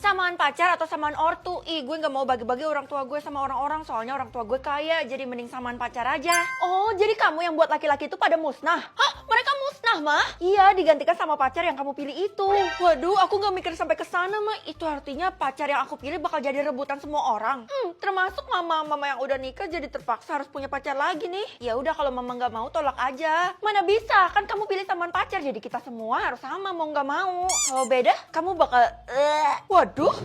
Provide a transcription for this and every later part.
Samaan pacar atau samaan ortu? Ih, gue gak mau bagi-bagi orang tua gue sama orang-orang. Soalnya orang tua gue kaya, jadi mending samaan pacar aja. Oh, jadi kamu yang buat laki-laki itu pada musnah? Hah? Mereka musnah, mah? Iya, digantikan sama pacar yang kamu pilih itu. Waduh, aku gak mikir sampai ke sana, mah. Itu artinya pacar yang aku pilih bakal jadi rebutan semua orang. Termasuk mama yang udah nikah jadi terpaksa harus punya pacar lagi nih. Ya udah, kalau mama gak mau tolak aja. Mana bisa? Kan kamu pilih samaan pacar, jadi kita semua harus sama mau gak mau. Kalau beda, kamu bakal Waduh,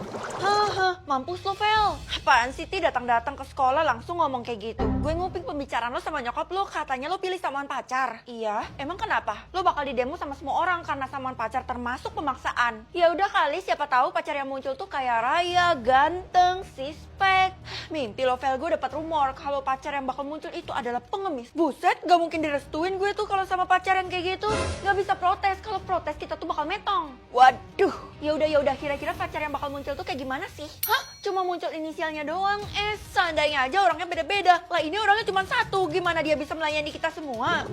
mampus lo, Vel. Apaan sih, Ti, datang-datang ke sekolah langsung ngomong kayak gitu? Gue nguping pembicaraan lo sama nyokap lo, katanya lo pilih samaan pacar. Iya, emang kenapa? Lo bakal didemo sama semua orang karena samaan pacar termasuk pemaksaan. Ya udah kali, siapa tahu pacar yang muncul tuh kayak raya, ganteng, sispek. Mimpi lo, Vel, gue dapat rumor kalau pacar yang bakal muncul itu adalah pengemis. Buset, gak mungkin direstuin gue tuh kalau sama pacar yang kayak gitu. Gak bisa protes, kalau protes kita tuh bakal metong. Waduh, ya udah, kira-kira pacar yang bakal muncul tuh kayak gimana sih? Hah? Cuma muncul inisialnya doang? Seandainya aja orangnya beda-beda. Lah ini orangnya cuma satu, gimana dia bisa melayani kita semua?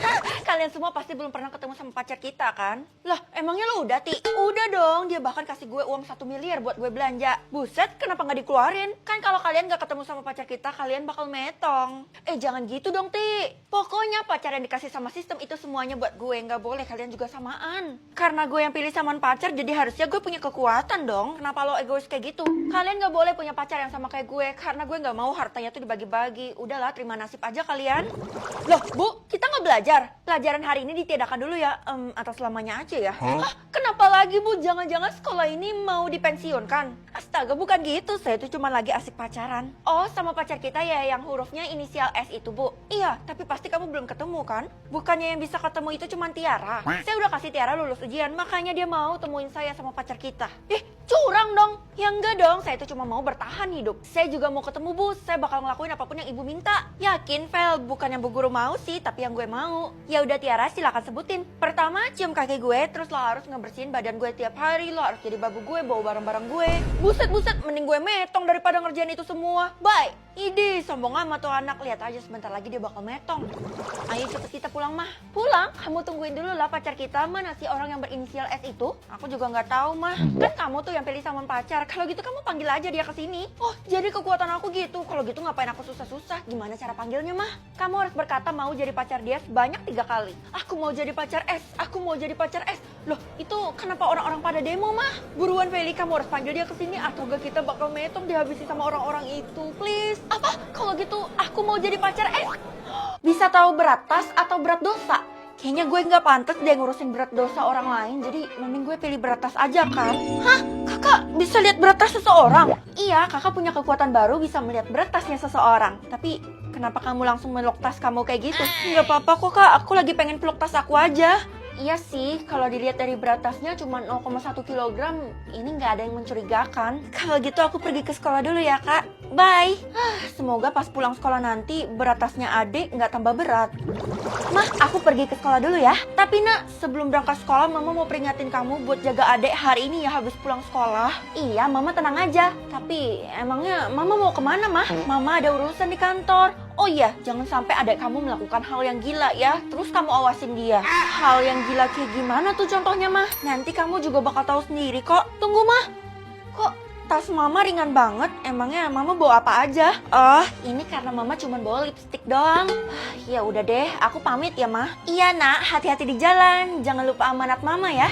Hah? Kalian semua pasti belum pernah ketemu sama pacar kita kan? Lah emangnya lo udah, Ti? Udah dong, dia bahkan kasih gue uang 1 miliar buat gue belanja. Buset, kenapa gak dikeluarin? Kan kalau kalian gak ketemu sama pacar kita, kalian bakal metong. Jangan gitu dong, Ti. Pokoknya pacar yang dikasih sama sistem itu semuanya buat gue, gak boleh kalian juga samaan. Karena gue yang pilih samaan pacar, jadi harusnya gue punya kekuatan dong. Kenapa lo egois kayak gitu? Kalian gak boleh punya pacar yang sama kayak gue, karena gue gak mau hartanya tuh dibagi-bagi. Udahlah, terima nasib aja kalian. Loh, Bu, kita gak belajar? Pelajaran hari ini ditiadakan dulu ya, atas selamanya aja ya. Hah? Kenapa lagi, Bu? Jangan-jangan sekolah ini mau dipensiunkan? Astaga, bukan gitu. Saya tuh cuma lagi asik pacaran. Oh, sama pacar kita ya yang hurufnya inisial S itu, Bu? Iya, tapi pasti kamu belum ketemu kan? Bukannya yang bisa ketemu itu cuma Tiara? Saya udah kasih Tiara lulus ujian, makanya dia mau temuin saya sama pacar kita. Curang dong. Ya enggak dong, saya itu cuma mau bertahan hidup. Saya juga mau ketemu, Bu. Saya bakal ngelakuin apapun yang Ibu minta. Yakin, Vel? Bukan yang Bu Guru mau sih, tapi yang gue mau. Ya udah, Tiara, silakan sebutin. Pertama, cium kaki gue, terus lo harus ngebersihin badan gue tiap hari. Lo harus jadi babu gue, bawa barang-barang gue. Buset, mending gue metong daripada ngerjain itu semua. Bye. Ide, sombong amat tuh anak. Lihat aja sebentar lagi dia bakal metong. Ayo cepet kita pulang, mah. Pulang? Kamu tungguin dulu lah pacar kita. Mana sih orang yang berinisial S itu? Aku juga nggak tahu, mah. Kan kamu tuh yang pilih sama pacar. Kalau gitu kamu panggil aja dia ke sini. Oh, jadi kekuatan aku gitu. Kalau gitu ngapain aku susah-susah? Gimana cara panggilnya, mah? Kamu harus berkata mau jadi pacar dia sebanyak 3 kali. Aku mau jadi pacar S. Aku mau jadi pacar S. Loh, itu kenapa orang-orang pada demo, mah? Buruan, Feli, kamu harus panggil dia ke sini atau gak kita bakal metong dihabisi sama orang-orang itu. Please. Apa? Kalau gitu aku mau jadi pacar S. Bisa tahu berat tas atau berat dosa? Kayaknya gue nggak pantas deh ngurusin berat dosa orang lain, jadi mending gue pilih berat tas aja kan? Hah? Kakak bisa lihat berat tas seseorang? Iya, kakak punya kekuatan baru bisa melihat berat tasnya seseorang. Tapi kenapa kamu langsung meluk tas kamu kayak gitu? Nggak apa-apa kok, Kak. Aku lagi pengen peluk tas aku aja. Iya sih, kalau dilihat dari berat tasnya cuma 0,1 kg, ini nggak ada yang mencurigakan. Kalau gitu aku pergi ke sekolah dulu ya, Kak. Bye. Semoga pas pulang sekolah nanti berat tasnya adik nggak tambah berat. Mah, aku pergi ke sekolah dulu ya. Tapi nak, sebelum berangkat sekolah, Mama mau peringatin kamu buat jaga adek hari ini ya habis pulang sekolah. Iya, Mama tenang aja. Tapi emangnya Mama mau kemana, Mah? Mama ada urusan di kantor. Oh iya, jangan sampai adek kamu melakukan hal yang gila ya. Terus kamu awasin dia. Hal yang gila kayak gimana tuh contohnya, Mah? Nanti kamu juga bakal tahu sendiri kok. Tunggu, Mah. Kok tas Mama ringan banget? Emangnya Mama bawa apa aja? Oh, ini karena Mama cuma bawa lipstik doang. Ya udah deh, aku pamit ya, Mah. Iya, Nak. Hati-hati di jalan. Jangan lupa amanat Mama ya.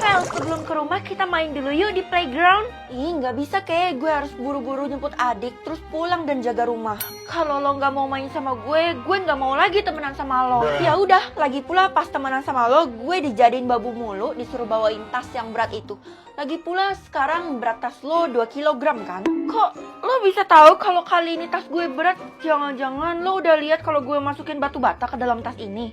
Vel, sebelum ke rumah kita main dulu yuk di playground. Ih, nggak bisa kek. Gue harus buru-buru jemput adik, terus pulang dan jaga rumah. Kalau lo nggak mau main sama gue nggak mau lagi temenan sama lo. Ya udah, lagi pula pas temenan sama lo, gue dijadiin babu mulu, disuruh bawain tas yang berat itu. Lagi pula sekarang berat tas lo 2 kilogram kan? Kok lo bisa tahu kalau kali ini tas gue berat? Jangan-jangan lo udah lihat kalau gue masukin batu bata ke dalam tas ini?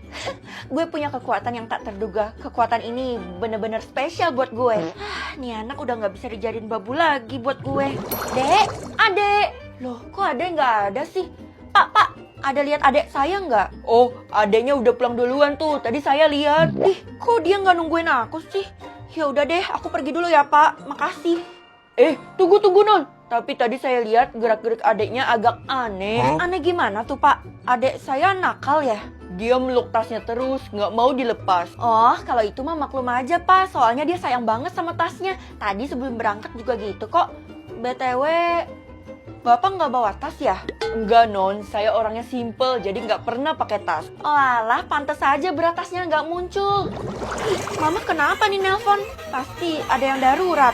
Gue punya kekuatan yang tak terduga. Kekuatan ini bener-bener spesial buat gue. Nih anak udah nggak bisa dijadiin babu lagi buat gue. Dek, adek. Loh, kok adek nggak ada sih? Pak, ada lihat adek saya nggak? Oh, adeknya udah pulang duluan tuh. Tadi saya lihat. Ih, kok dia nggak nungguin aku sih? Ya udah deh, aku pergi dulu ya, Pak. Makasih. Tunggu Non. Tapi tadi saya lihat gerak-gerik adeknya agak aneh. Aneh gimana tuh, Pak? Adek saya nakal ya? Dia meluk tasnya terus, nggak mau dilepas. Oh, kalau itu mah maklum aja, Pak. Soalnya dia sayang banget sama tasnya. Tadi sebelum berangkat juga gitu kok. BTW, Bapak nggak bawa tas ya? Enggak, Non. Saya orangnya simple, jadi nggak pernah pakai tas. Oh alah, pantes aja berat tasnya nggak muncul. Mama kenapa nih nelpon? Pasti ada yang darurat.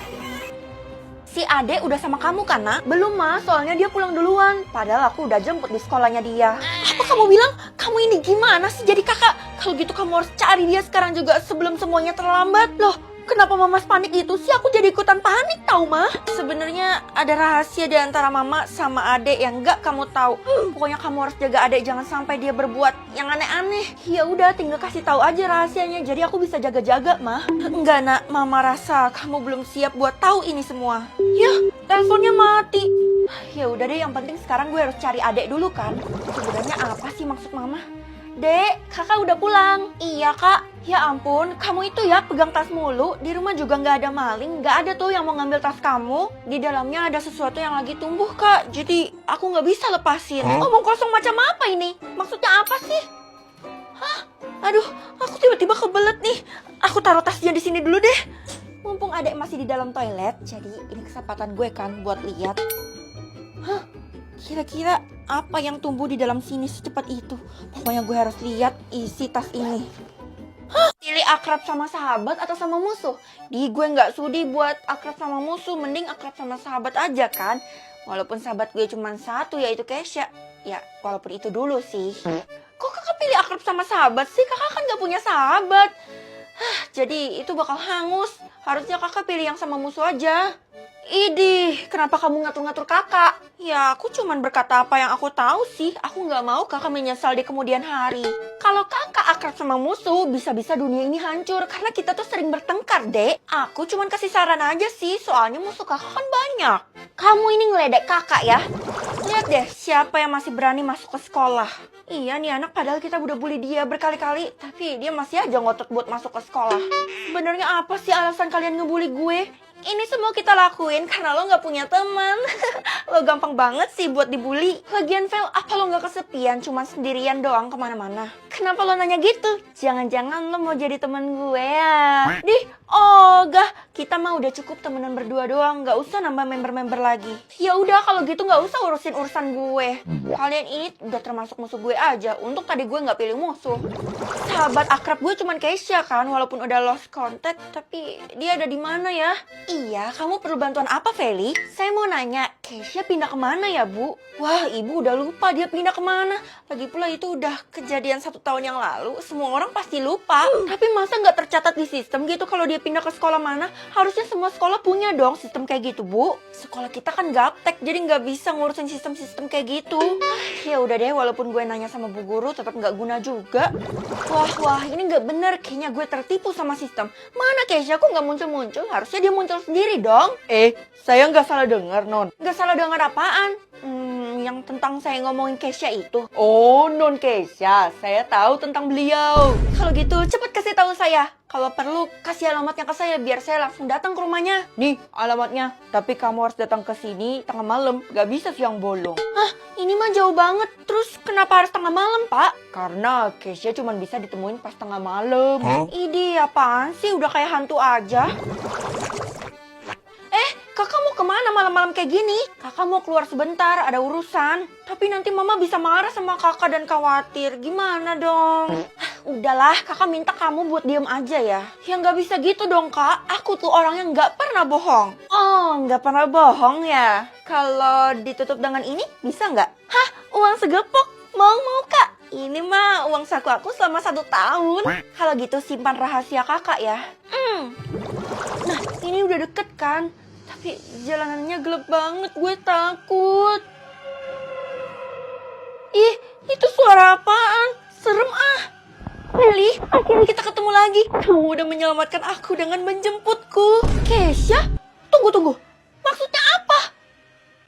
Si Ade udah sama kamu kan, Nak? Belum, Ma. Soalnya dia pulang duluan. Padahal aku udah jemput di sekolahnya dia. Apa kamu bilang? Kamu ini gimana sih jadi kakak? Kalau gitu kamu harus cari dia sekarang juga sebelum semuanya terlambat. Loh, kenapa Mama panik gitu sih? Aku jadi ikutan panik tau, Ma. Sebenarnya ada rahasia di antara Mama sama Ade yang nggak kamu tahu. Pokoknya kamu harus jaga Ade, jangan sampai dia berbuat yang aneh-aneh. Ya udah, tinggal kasih tahu aja rahasianya. Jadi aku bisa jaga-jaga, Ma. Enggak, Nak. Mama rasa kamu belum siap buat tahu ini semua. Ya, teleponnya mati. Ya udah deh, yang penting sekarang gue harus cari Adek dulu kan. Sebenarnya apa sih maksud Mama? Dek, kakak udah pulang. Iya kak. Ya ampun, kamu itu ya pegang tas mulu. Di rumah juga nggak ada maling, nggak ada tuh yang mau ngambil tas kamu. Di dalamnya ada sesuatu yang lagi tumbuh kak. Jadi aku nggak bisa lepasin. Omong kosong macam apa ini? Maksudnya apa sih? Hah? Aduh, aku tiba-tiba kebelet nih. Aku taruh tasnya di sini dulu deh. Mumpung Adek masih di dalam toilet, jadi ini kesempatan gue kan buat lihat. Hah? Kira-kira apa yang tumbuh di dalam sini secepat itu? Pokoknya gue harus lihat isi tas ini. Hah? Pilih akrab sama sahabat atau sama musuh? Gue nggak sudi buat akrab sama musuh, mending akrab sama sahabat aja kan. Walaupun sahabat gue cuma satu, yaitu Kesha. Ya, walaupun itu dulu sih. Kok kakak pilih akrab sama sahabat sih? Kakak kan nggak punya sahabat. Jadi itu bakal hangus. Harusnya kakak pilih yang sama musuh aja. Idih, kenapa kamu ngatur-ngatur kakak? Ya aku cuman berkata apa yang aku tahu sih. Aku nggak mau kakak menyesal di kemudian hari. Kalau kakak akrab sama musuh, bisa-bisa dunia ini hancur. Karena kita tuh sering bertengkar, Dek. Aku cuman kasih saran aja sih, soalnya musuh kakak kan banyak. Kamu ini ngeledek kakak ya? Lihat deh, siapa yang masih berani masuk ke sekolah. Iya nih anak, padahal kita udah bully dia berkali-kali, tapi dia masih aja ngotot buat masuk ke sekolah. Sebenarnya apa sih alasan kalian ngebully gue? Ini semua kita lakuin karena lo gak punya teman. Lo gampang banget sih buat dibully. Lagian Vel, apa lo gak kesepian cuma sendirian doang kemana-mana? Kenapa lo nanya gitu? Jangan-jangan lo mau jadi teman gue ya? Ogah, kita mah udah cukup temenan berdua doang, gak usah nambah member-member lagi. Ya udah kalau gitu gak usah urusin urusan gue. Kalian ini udah termasuk musuh gue aja. Untuk tadi gue gak pilih musuh. Sahabat akrab gue cuman Kesha kan, walaupun udah lost contact, tapi dia ada di mana ya? Iya, kamu perlu bantuan apa, Feli? Saya mau nanya, Kesha pindah kemana ya, Bu? Wah, ibu udah lupa dia pindah kemana. Lagi pula itu udah kejadian 1 tahun yang lalu. Semua orang pasti lupa. Tapi masa nggak tercatat di sistem gitu kalau dia pindah ke sekolah mana? Harusnya semua sekolah punya dong sistem kayak gitu, Bu. Sekolah kita kan gaptek, jadi nggak bisa ngurusin sistem-sistem kayak gitu. Ya udah deh, walaupun gue nanya sama Bu Guru, tetap nggak guna juga. Wah, ini nggak bener. Kayaknya gue tertipu sama sistem. Mana Kesha kok nggak muncul-muncul? Harusnya dia muncul sendiri dong. Saya nggak salah dengar, Non. Nggak salah dengar apaan? Yang tentang saya ngomongin Kesha itu. Oh, Non Kesha. Saya tahu tentang beliau. Kalau gitu, cepet kasih tahu saya. Kalau perlu, kasih alamatnya ke saya biar saya langsung datang ke rumahnya. Nih, alamatnya. Tapi kamu harus datang ke sini tengah malam. Gak bisa siang bolong. Hah, ini mah jauh banget. Terus kenapa harus tengah malam, Pak? Karena Kesha cuma bisa ditemuin pas tengah malam. Idih, apaan sih? Udah kayak hantu aja. Kakak mau kemana malam-malam kayak gini? Kakak mau keluar sebentar, ada urusan. Tapi nanti mama bisa marah sama kakak dan khawatir. Gimana dong? Udahlah, kakak minta kamu buat diem aja ya. Ya nggak bisa gitu dong, Kak. Aku tuh orang yang nggak pernah bohong. Oh, nggak pernah bohong ya? Kalau ditutup dengan ini, bisa nggak? Hah? Uang segepok? Mau, Kak? Ini mah uang saku aku selama 1 tahun. Kalau gitu simpan rahasia kakak ya. Nah, ini udah deket kan? Tapi jalanannya gelap banget, gue takut. Ih, itu suara apaan? Serem ah. Meli, akhirnya kita ketemu lagi. Kamu udah menyelamatkan aku dengan menjemputku. Kesha? Tunggu. Maksudnya apa?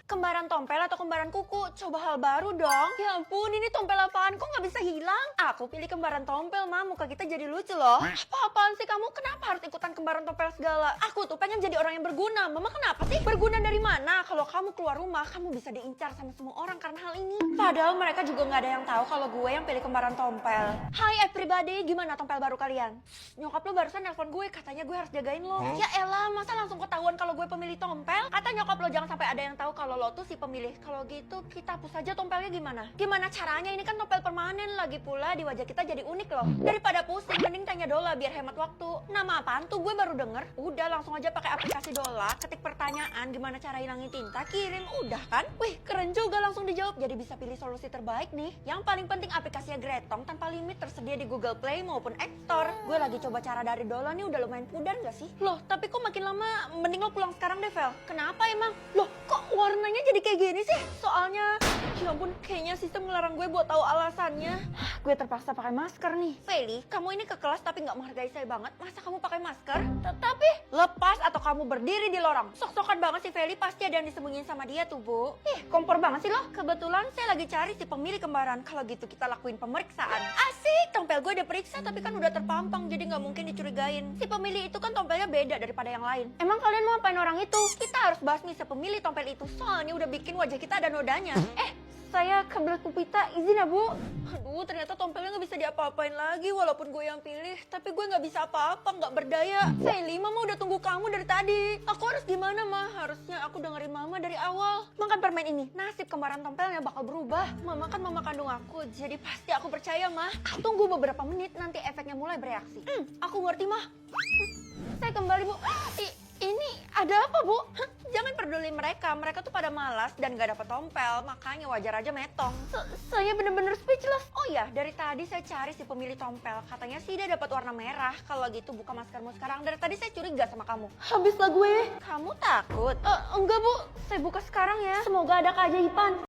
Kembaran tompel atau kembaran kuku? Coba hal baru dong. Ya ampun, ini tompel apaan? Kok nggak bisa hilang? Aku pilih kembaran tompel, Ma. Muka kita jadi lucu loh. Apa-apaan sih kamu? Kenapa harus ikutan kembaran tompel segala? Aku tuh pengen jadi orang yang berguna. Mama kenapa sih? Berguna dari mana? Kalau kamu keluar rumah, kamu bisa diincar sama semua orang karena hal ini. Padahal mereka juga nggak ada yang tahu kalau gue yang pilih kembaran Tompel. Hai everybody, gimana Tompel baru kalian? Nyokap lo barusan nelpon gue, katanya gue harus jagain lo. Ya elah, masa langsung ketahuan kalau gue pemilih Tompel? Kata nyokap lo jangan sampai ada yang tahu kalau lo tuh si pemilih. Kalau gitu kita hapus aja Tompelnya gimana? Gimana caranya? Ini kan Tompel permanen, lagi pula di wajah kita jadi unik loh. Daripada pusing, mending tanya Dola biar hemat waktu. Nama apaan tuh? Gue baru denger. Udah langsung aja pakai aplikasi Dola, ketik pertanyaan gimana cara hilangin tinta, kirim, udah kan? Wih, keren juga langsung dijawab. Jadi bisa pilih solusi terbaik nih. Yang paling penting aplikasinya Gretong tanpa limit, tersedia di Google Play maupun App Store. Gue lagi coba cara dari Dola nih, udah lumayan pudar gak sih? Loh, tapi kok makin lama mending lo pulang sekarang deh, Vel. Kenapa emang? Loh, kok warnanya jadi kayak gini sih? Soalnya, ya ampun, kayaknya sistem ngelarang gue buat tahu alasannya. Gue terpaksa pakai masker nih. Feli, kamu ini ke kelas tapi nggak menghargai saya banget. Masa kamu pakai masker? Tetapi lepas atau kamu berdiri di lorong. Sok-sokan banget sih Feli, pasti ada yang disembunyiin sama dia tuh, Bu. Ih, kompor banget sih lo. Kebetulan saya lagi cari si pemilih kembaran. Kalau gitu kita lakuin pemeriksaan. Asik, Tompel gue udah periksa tapi kan udah terpampang, jadi nggak mungkin dicurigain. Si pemilih itu kan tompelnya beda daripada yang lain. Emang kalian mau apain orang itu? Kita harus basmi si pemilih tompel itu, soalnya udah bikin wajah kita ada nodanya. Saya kebelet Pupita, izin ya Bu. Aduh, ternyata tompelnya nggak bisa diapa-apain lagi walaupun gue yang pilih. Tapi gue nggak bisa apa-apa, nggak berdaya. Feli, Mama udah tunggu kamu dari tadi. Aku harus gimana, Ma? Harusnya aku dengerin Mama dari awal. Makan permen ini, nasib kembaran tompelnya bakal berubah. Mama kan mama kandung aku, jadi pasti aku percaya, Ma. Tunggu beberapa menit, nanti efeknya mulai bereaksi. Aku ngerti, Ma. Saya kembali, Bu. Ini ada apa, Bu? Jangan peduli mereka tuh pada malas dan gak dapat tompel, makanya wajar aja metong. Saya bener-bener speechless. Oh ya, dari tadi saya cari si pemilih tompel, katanya sih dia dapat warna merah. Kalau gitu buka maskermu sekarang, dari tadi saya curiga sama kamu. Habislah gue. Kamu takut? Enggak Bu, saya buka sekarang ya. Semoga ada keajaiban.